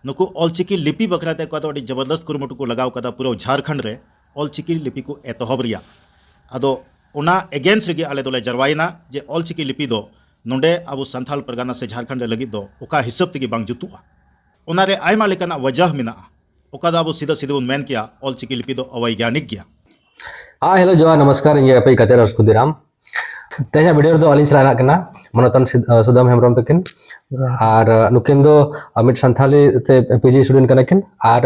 नुकु ऑलचिकी लिपि बखराते को अड़ी जबरदस्त कुरुमुटु को लगाव कदा पूरा झारखंड रे ऑलचिकी लिपि को एतहब रिया अदो ओना एगेंस्ट रेगे आले दोले जरवाइना जे ऑलचिकी लिपि दो नोंडे अबो संथाल परगना से झारखंड लगी दो ओका हिसाब तेगी बांग जुतुआ ओना रे आयमा लेकाना वजह मिना ओका दा अबो सीधा सीधा उन मेन किया ऑलचिकी लिपि दो अवैज्ञानिक गया। हाँ हेलो जोहार नमस्कार ᱤᱧ ᱟᱯᱮ ᱠᱟᱛᱮ ᱨᱟᱥᱠᱩᱫᱤᱨᱟᱢ ᱛᱮᱦᱮᱧ ᱵᱷᱤᱰᱤᱭᱳ ᱨᱮᱫᱚ ᱟᱹᱞᱤᱧ ᱥᱟᱞᱟᱜ ᱦᱮᱱᱟᱜ ᱠᱟᱱᱟ ᱢᱚᱱᱚᱛᱚᱱ ᱥᱩᱫᱟᱢ ᱦᱮᱢᱵᱨᱚᱢ ᱛᱟᱹᱠᱤᱱ ᱟᱨ ᱱᱩᱠᱤᱱ ᱫᱚ ᱢᱤᱫ ᱥᱟᱱᱛᱟᱞᱤ ᱛᱮ ᱯᱤᱡᱤ ᱥᱴᱩᱰᱮন্ᱴ ᱠᱟᱱᱟ ᱠᱤᱱ ᱟᱨ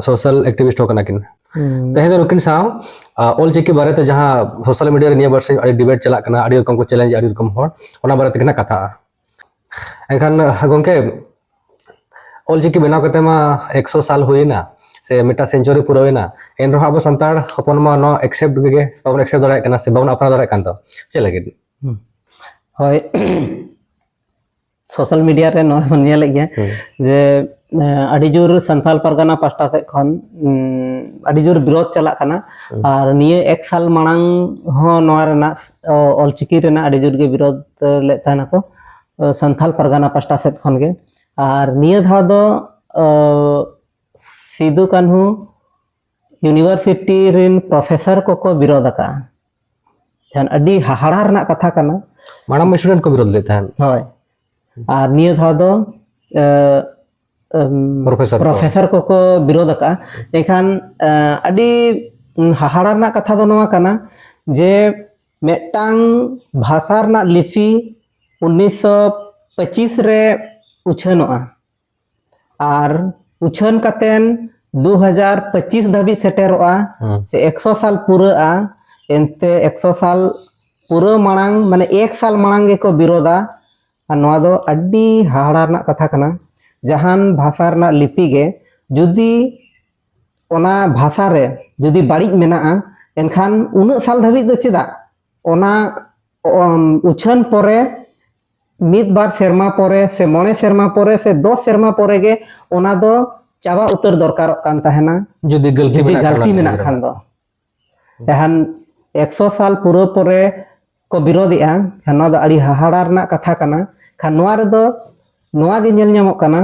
ᱥᱳᱥᱟᱞ ᱮᱠᱴᱤᱵᱤᱥᱴ ᱦᱚᱸ ᱠᱟᱱᱟ ᱠᱤᱱ ᱛᱮᱦᱮᱧ ᱫᱚ ᱱᱩᱠᱤᱱ ᱥᱟᱶ ᱚᱞᱪᱤᱠᱤ ᱵᱟᱨᱮᱛᱮ ᱡᱟᱦᱟᱸ ᱥᱳᱥᱟᱞ ᱢᱤᱰᱤᱭᱟ ᱨᱮ ᱱᱤᱭᱟᱹ ᱵᱟᱨ ᱥᱮ ᱟᱹᱰᱤ ᱰᱤᱵᱮᱴ ᱪᱟᱞᱟᱜ ᱠᱟᱱᱟ ᱟᱹᱰᱤ ᱨᱚᱠᱚᱢ ᱠᱚ ᱪᱮᱞᱮᱧᱡ ᱟᱹᱰᱤ ᱨᱚᱠᱚᱢ ᱦᱚᱲ ᱚᱱᱟ ᱵᱟᱨᱮ ᱛᱮᱜᱮ ᱠᱟᱛᱷᱟᱜᱼᱟ᱾ ᱮᱱᱠᱷᱟᱱ ᱜᱚᱝᱠᱮ ऑलचिकी बनाव करते मा 100 साल हुईना से मिटा सेंचुरी पुरवेना एन रहा अब संताड़ अपन मा नो एक्सेप्ट गे बाबन एक्सेप्ट दराय कना से बाबन अपना दराय कांतो चे लगे होय सोशल मीडिया रे नो नेल गया जे अड़ी जोर संथाल परगना पास्टा से खन अड़ी जोर विरोध चला कना और निये 1 साल मांग हो नोआ रेना ऑलचिकी रेना अड़ी जोर गे विरोध ले ताना को संथाल परगना पास्टा से खन गे और निये धा दो सिदु कान्हू यूनिवर्सिटी रिन प्रोफेसर को विरोध का ध्यान अड़ी हाहाड़ा रना कथा कना मानम स्टूडेंट को विरोध लेता है होय और निये धा दो प्रोफेसर को विरोध का एखान अड़ी हाहाड़ा रना कथा दो नोआ कना जे मेटांग भाषा रना लिपि 1925 रे उछनोआ और उछन कतेन 2025 धाबी सेटेरोआ से 100 साल पूरा एनते 100 साल पूरा मांग माने 1 साल मांग के को विरोधा और नोआ दो अड्डी हाहाड़ा रना कथा कना जहान भाषा रना लिपि गे जुदी ओना भाषा रे जुदी बाड़ी मेना एनखान उन साल धाबी दो चेदा ओना उछन परे मित बार सेरमा परे से मोने सेरमा परे से 10 सेरमा परे गे ओना दो चाबा उतर दरकार कान ताहेना जुदी गलती मेना खान दो एहन 100 साल पूरा परे को विरोधिया खान दो अड़ी हाहाड़ा रना कथा कना खान नोआ रे दो नोआ गे नेल ᱧᱟᱢᱚᱜ कना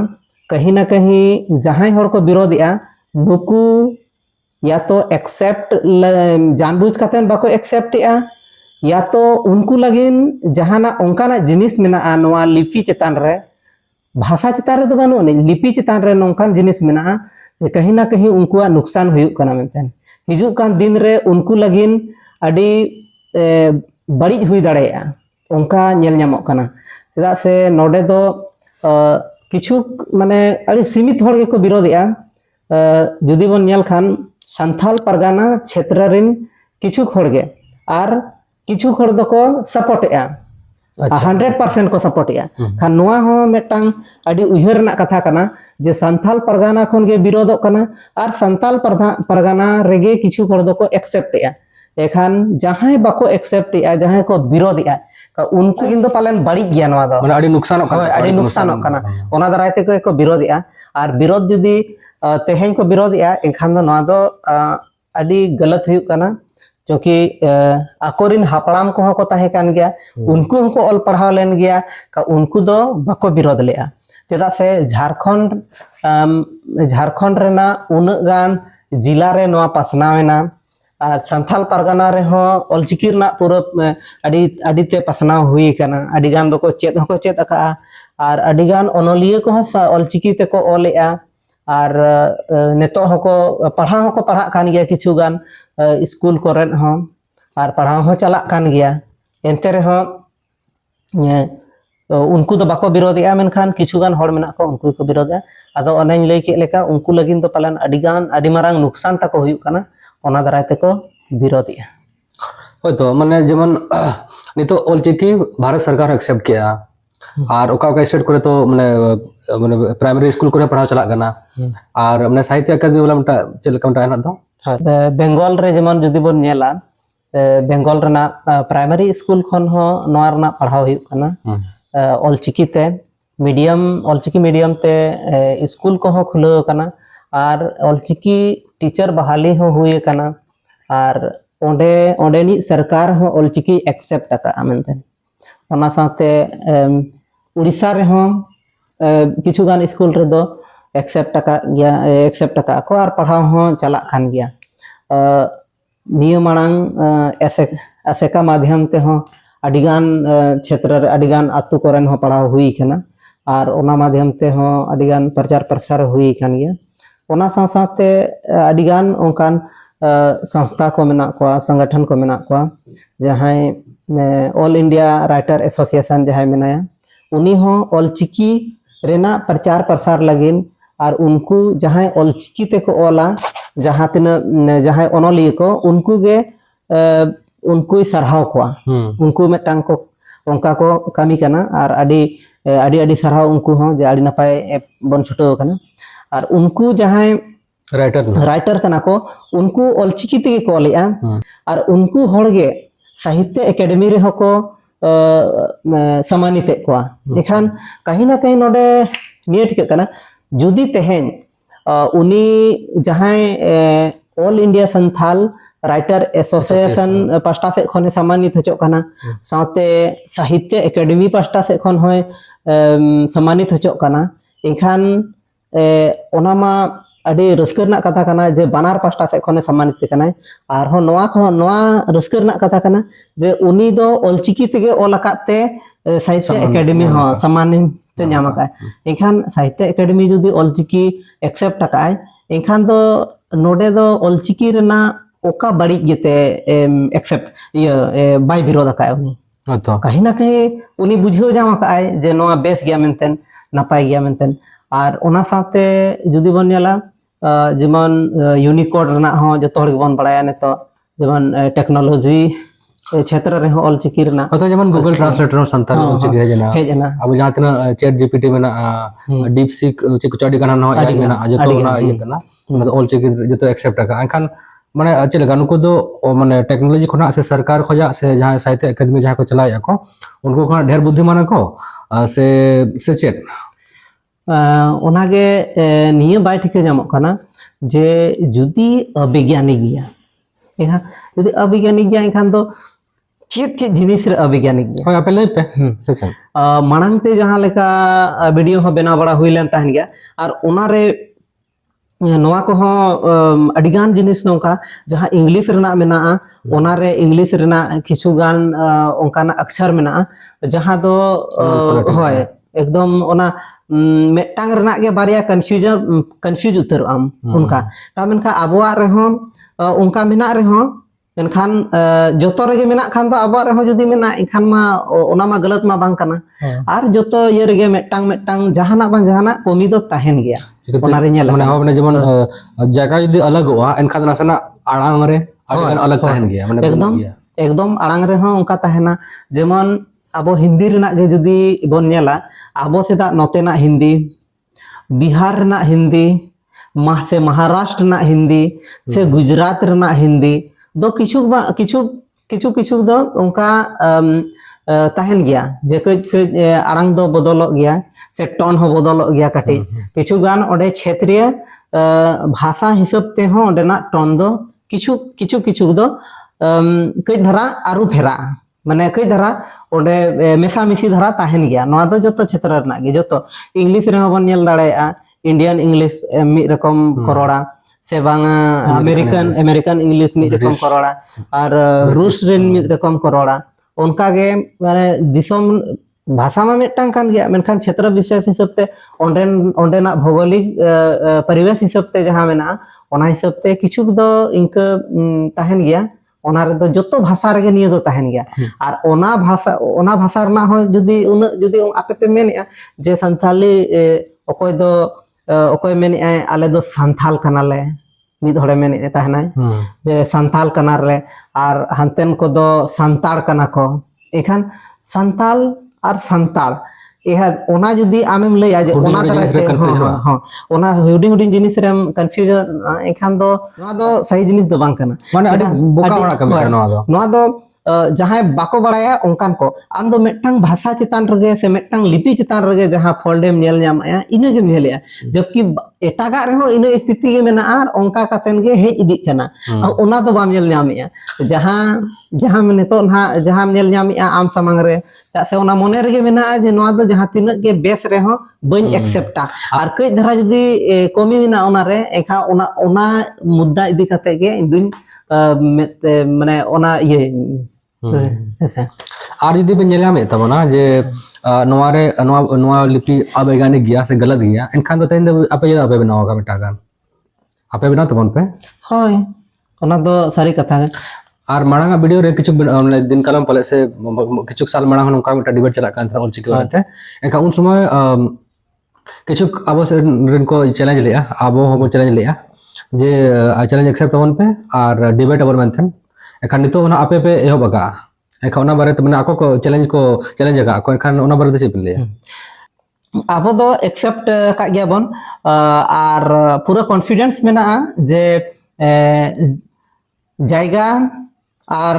कहीं ना कहीं जहां हर को विरोधिया नुकु या तो एक्सेप्ट जानबूझ कतेन बाको एक्सेप्ट या तो उनको लगिन जहाना ओंकाना जिनिस मेना नोआ लिपि चेतान रे भाषा चेतान रे दो बानो लिपि चेतान रे नोंकान जिनिस मेना कहीं ना कहीं उनको नुकसान हुई कना मेनतेन हिजु कान दिन रे उनको लगिन अड़ी बड़ी हुई दाड़ेया ओंका नेल ᱧᱟᱢᱚᱜ कना चेदा से नोडे दो किछु माने अड़ी सीमित हर के को विरोधिया जुदी बन नेल खान संथाल परगना क्षेत्र रिन किछु खड़गे और किछु खड़ दो को सपोर्ट 100% को सपोर्ट खान नोआ हो मेटांग अड़ी उहर ना कथा कना जे संथाल परगना खन गे विरोध कना और संथाल परगना रेगे किछु खड़ दो को एक्सेप्ट एखान जहां बाको एक्सेप्ट जहां को विरोध उनको किन दो पालन बड़ी गया नोआ दो माने अड़ी नुकसान कना ओना दरायते को विरोध और विरोध जुदी तेहेन को विरोध एखान दो नोआ दो अड़ी गलत हुई कना क्योंकि आकोरिन हापड़ाम को को ताहे कान गया उनको को ऑल पढ़ाव लेन गया का उनको दो बाको विरोध लेआ चेदा से झारखंड रेना उन गान जिला रे नोआ पासनावेना और संथाल परगना रे हो ऑलचिकी ना पूरा अड़ी अड़ी ते पसनाव हुई कना अड़ी गान दो को चेत हो को चेत अका और अड़ी गान ओनोलिया को ऑलचिकी ते को ओलेआ और नेतो हको पढ़ा कान गया किछु गान स्कूल कोरेन हो और पढ़ाव हो चला कान गया एनते रे हो उनको दो बाको विरोधिया मेनखान किछु गान हड़ मेना को उनको को विरोधिया आदो अनेन लई के लेका उनको लगिन तो पालन अड़ी गान अड़ी मारांग नुकसान तक हुई कना ओना दराय ते को विरोधिया होय तो माने जेमन नितो ऑलचिकी भारत सरकार एक्सेप्ट किया और ओका ओका स्टेट करे तो माने माने प्राइमरी स्कूल करे पढ़ाव चला कना और माने साहित्य अकादमी वाला मटा चलका मटा ना दो बेंगल रे जेमन जुदी बोन नेला बेंगल रना प्राइमरी स्कूल खन हो नोआ रना पढ़ाव हुई कना ऑलचिकी ते ऑलचिकी मीडियम ते स्कूल को हो खुले कना और ऑलचिकी टीचर बहाली हो हुई कना और ओंडे ओंडेनी सरकार हो ऑलचिकी एक्सेप्ट का मेनते ओना साथे उड़ीसा रे हो किछु गान स्कूल रे दो एक्सेप्ट गया एक्सेप्ट को और पढ़ाव हो चला खान गया नियो मांग एसेका माध्यम ते हो अडिगान क्षेत्र अडिगान आतु कोरेन हो पढ़ाव हुई खना और ओना माध्यम ते हो अडिगान प्रचार प्रसार हुई खान गया ओना साथ अडिगान ओंकान संस्था को मेना को संगठन को मेना को जहाँ ऑल इंडिया राइटर एसोसिएशन जहाँ मेनाया उनी हो ऑलचिकी रेना प्रचार प्रसार लगिन और उनको जहाँ ऑलचिकी ते को ओला जहाँ तीन जहाँ ओनोलिया को उनको गे उनको सरहाव को उनको में टांग को उनका को कमी करना और अड़ी अड़ी अड़ी सरहाव उनको हो जे अड़ी नपाय बन छुटो करना और उनको जहाँ राइटर करना को उनको ऑलचिकी ते को ओलिया और उनको होड़गे साहित्य एकेडमी रे हो को सम्मानित को एखान कहीं ना कहीं नोडे निये ठीक करना जुदी तेहेन उनी जहाँ all India Santhal writer association pasta से खने सम्मानित हो चुका साथे साहित्य एकेडमी पास्टा से खन होय सम्मानित हो चुका इखान ओनामा अड़ी रस्कर कथा करना जे बानार पास्टा से खने सम्मानित करना और हो नवा रस्कर कथा करना जे उनी दो ऑलचिकी तेगे ओलकाते साहित्य एकेडमी हो सम्मानित इनखान साहित्य एकेडमी जुदी ऑलचिकी एक्सेप्ट आकाय इनखान दो नोडे दो ऑलचिकी रेना ओका बड़ी गेते एक्सेप्ट ये बाय विरोध आकाय उनी कहीं ना कहीं उनी बुझो जाम आकाय जे नोआ बेस गया मेंटेन नपाय गया मेंटेन और ओना साथे जुदी बन नेला जेमन यूनिकोड रेना हो जतो हर बन बड़ाया ने तो जेमन टेक्नोलॉजी क्षेत्र रे हो ऑलचिकी रेना अतो जेमन गूगल ट्रांसलेटर संतान ऑलचिकी हेजना अब जहां तना चैट जीपीटी में डीप सीक चिक चडी कना न एआई में जतो ना ये कना मतलब ऑलचिकी जतो एक्सेप्ट का एखान माने चले गानुको दो माने टेक्नोलॉजी खना से सरकार खोजा से जहां साहित्य एकेडमी जहां को चलाया को उनको खना ढेर बुद्धिमान को से चेट ओनागे निये बाय ठीक जामो कना जे जुदी अवैज्ञानिक गया एहा जुदी अवैज्ञानिक गया एखान दो चेत चेत जिनिस रे अवैज्ञानिक गया होय आपे लई पे सेक्शन मानंग ते जहां लेका वीडियो हो बना बड़ा हुई लेन तहन गया और ओना रे नोआ को हो अडिगान जिनिस नोका जहां इंग्लिश रेना मेना ओना रे इंग्लिश रेना किछु गान ओंकाना अक्षर मेना जहां दो होय एकदम ओना मेटांग रेना के बारिया कंफ्यूज उतर आम उनका मेनखा आबोआ रे हो उनका मेना रे हो मेनखान जोतो रेगे मेना खान तो आबोआ रे हो जुदी मेना इखान मा ओना मा गलत मा बांग कना और जोतो ये रेगे मेटांग जहाना बांग जहाना कमी दो तहन गया ओना रे नेला माने जेमन जगह जुदी अलग होआ एनखान नासना आड़ांग रे अलग तहन गया माने एकदम आड़ांग रे हो उनका तहना जेमन अब हिंदी रेना गे जुदी बन नेला अब सेदा नोतेना हिंदी बिहार रेना हिंदी से महाराष्ट्र रेना हिंदी से गुजरात रेना हिंदी दो किछु किछु किछु किछु दो उनका तहन गया जे कज आड़ांग दो बदल गया से टोन हो बदल गया कटी किछु गान ओडे क्षेत्रीय भाषा हिसाब ते हो ओडेना टोन दो किछु किछु किछु दो कई धरा आरु फेरा माने कई धरा ओडे मेसा मिसी धरा तहन गया नोआ दो जतो क्षेत्र रेना गे जतो इंग्लिश रे बन नेल दाड़ेया इंडियन इंग्लिश मी रकम करोड़ा से बांगा अमेरिकन इंग्लिश मी रकम करोड़ा और रूस रेन मी रकम करोड़ा उनका गे माने दिसम भाषा में मिटांग कान गया मेनखान क्षेत्र विशेष हिसाब ते ओंडेना भौगोलिक परिवेश हिसाब ते जहां मेना ओना हिसाब ते किछु दो इंक तहन गया ओना रे दो जतो भाषा रे निये दो तहन गया और ओना भाषा रना हो जुदी आपे पे मेनेआ जे संथाली ओकोय दो ओकोय मेने आले दो संथाल कनाले मिद होड़े मेने तहना जे संथाल कनार ले और हंतेन को दो संताड़ कना को एखान संताल और संताड़ यह ओना जुदी आमेम लैया जे ओना तरह से हां ओना हुडिंग जिनिस रे कंफ्यूजन एखान दो नोआ दो सही जिनिस दो बांग कना माने अडी बोका होना कमी नोआ दो जहां बाको बड़ाया उनकान को आम दो मेटटांग भाषा चितान रगे से मेटटांग लिपि चितान रगे जहां फोल्डेम नेल ᱧᱟᱢᱟ इना गे नेलिया जबकि एटागा रेहो इना स्थिति गे मेना आर ओंका कातेन गे हेज इदिक कना ओना दो बाम नेल ᱧᱟᱢᱮᱟ जहां में नितो ना जहां नेल ᱧᱟᱢᱮᱟ आम सामंग रे से ओना मोने रेगे मेना जे नोआ दो जहां तिनक गे बेस रेहो बइन एक्सेप्टा आर कई धरा जदी कमी मेना ओना रे एखा ओना मुद्दा इदी काते गे दुन माने ओना ये ऐसा और जुदी पे नेला में तबना जे नोवारे नोवा लिपि अवैज्ञानिक गया से गलत गया इनखान तो तेन आपे ये आपे बनाओ का मिटागान आपे बना तबन पे होय ओना दो सारी कथा है और मांगा वीडियो रे किछु दिन कालम पले से किछु साल मांगा नोका मिटा डिबेट चला कान ऑल चिकी होते एनका उन समय किछु अब रिन को चैलेंज लिया अब हम चैलेंज लिया जे चैलेंज एक्सेप्ट तबन पे और डिबेट अबर मेंथन एखान नितो ना आपे पे एहो बगा एखान ओना बारे तमने आको को चैलेंज का को एखान ओना बारे से पिले आबो दो एक्सेप्ट का गया बन और पूरा कॉन्फिडेंस मेना जे जायगा और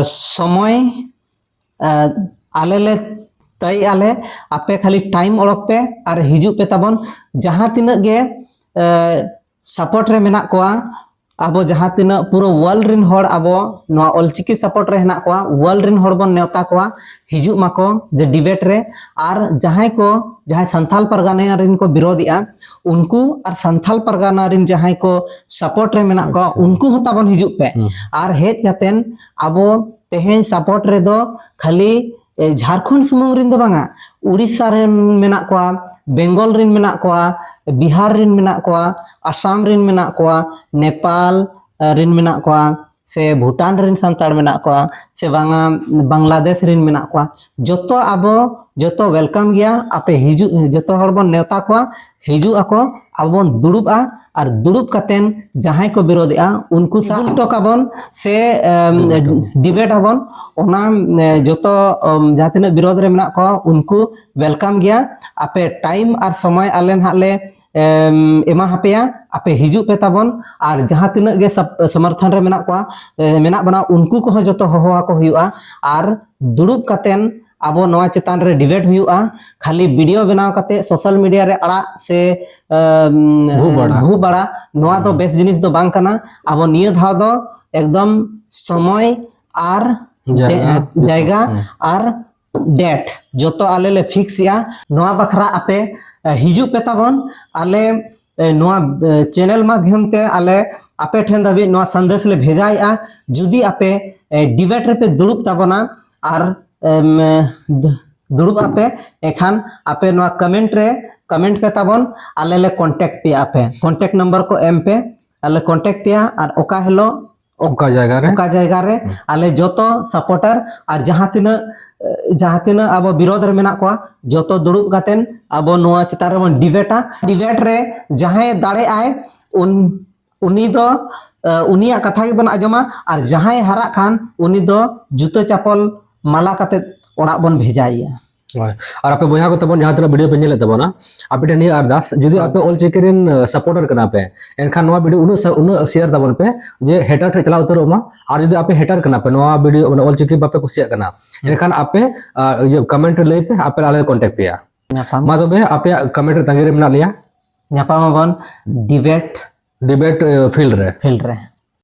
समय आले तय आले आपे खाली टाइम ओड़क पे और हिजु पे तबन जहां तिनक गे सपोर्ट रे मेना कोआ अब जहां तिना पूरा वर्ल्ड रिन हर अब नोआ ऑलचिकी सपोर्ट रे हेना कोआ वर्ल्ड रिन हर बन नेवता कोआ हिजु माको जे डिबेट रे और जहां संथाल परगाना रिन को विरोधिया उनको और संथाल परगाना रिन जहां को सपोर्ट रे मेना कोआ उनको होता बन हिजु पे और हेज कातेन अब तेहेन सपोर्ट रे दो खाली झारखंड सुमुंग रिन दो बांगा उड़ीसा रे मेना कोआ बेंगल रिन मेना कोआ बिहार रिन मेना कोआ आसाम रिन मेना कोआ नेपाल रिन मेना कोआ से भूटान रिन संताड़ मेना कोआ से बांग्लादेश रिन मेना कोआ जोतो आबो जोतो वेलकम गया आपे हिजु जोतो हर बन नेवता कोआ हिजु आको आबो दुड़ुबा और दुड़ुब कातेन जहां को विरोधिया उनको साथ टोकाबन से डिबेट आबन ओना जोतो जहां तिना विरोध रे मेना को उनको वेलकम गया आपे टाइम और समय आलेन हाले एमा हापेया आपे हिजु पे ताबन और जहां तिना गे समर्थन रे मेना को मेना बना उनको को जोतो होवा को हुआ और दुड़ुब कातेन अब नवा चेतान रे डिबेट हुआ खाली वीडियो बनाव काते सोशल मीडिया रे अड़ा से भू बड़ा नवा दो बेस्ट जिनिस दो बांग कना अब निय धाव दो एकदम समय और जायगा और डेट जोतो आले ले फिक्स या नवा बखरा आपे हिजु पे ताबन आले नवा चैनल माध्यम ते आले आपे ठेन दाबी नवा संदेश ले भेजाया जुदी आपे डिबेट रे पे दुड़ुब ताबना और दुड़ुब आपे एखान आपे नवा कमेंट पे ताबन आले ले कांटेक्ट पे आपे कांटेक्ट नंबर को एम पे आले कांटेक्ट पे और ओका हेलो ओका जायगा रे आले जोतो सपोर्टर और जहां तिना अब विरोध रे मेना कोआ जोतो दुड़ुब कातेन अब नवा चितार रे बन डिबेट रे जहां दाड़े आए उनी दो उनिया कथा के बन आजमा और जहां हारा खान उनी दो जूतो चप्पल माला काते ओड़ा बन भेजाइया और आपे बोया को तबन जहां तरा वीडियो पे नेले तबना आपे टनी अरदास जदी आपे ऑल चिकरिन सपोर्टर कना पे एनखान नवा वीडियो उन शेयर तबन पे जे हेटर थे चला उतरो मा और जदी आपे हेटर कना पे नवा वीडियो माने ऑल चिकी बापे कुसिया कना एनखान आपे ये कमेंट ले पे आपे आले कांटेक्ट पे मा तबे आपे कमेंट तंगेरे मना लिया ᱧᱟᱯᱟᱢ ᱟᱵᱚᱱ डिबेट फील्ड रे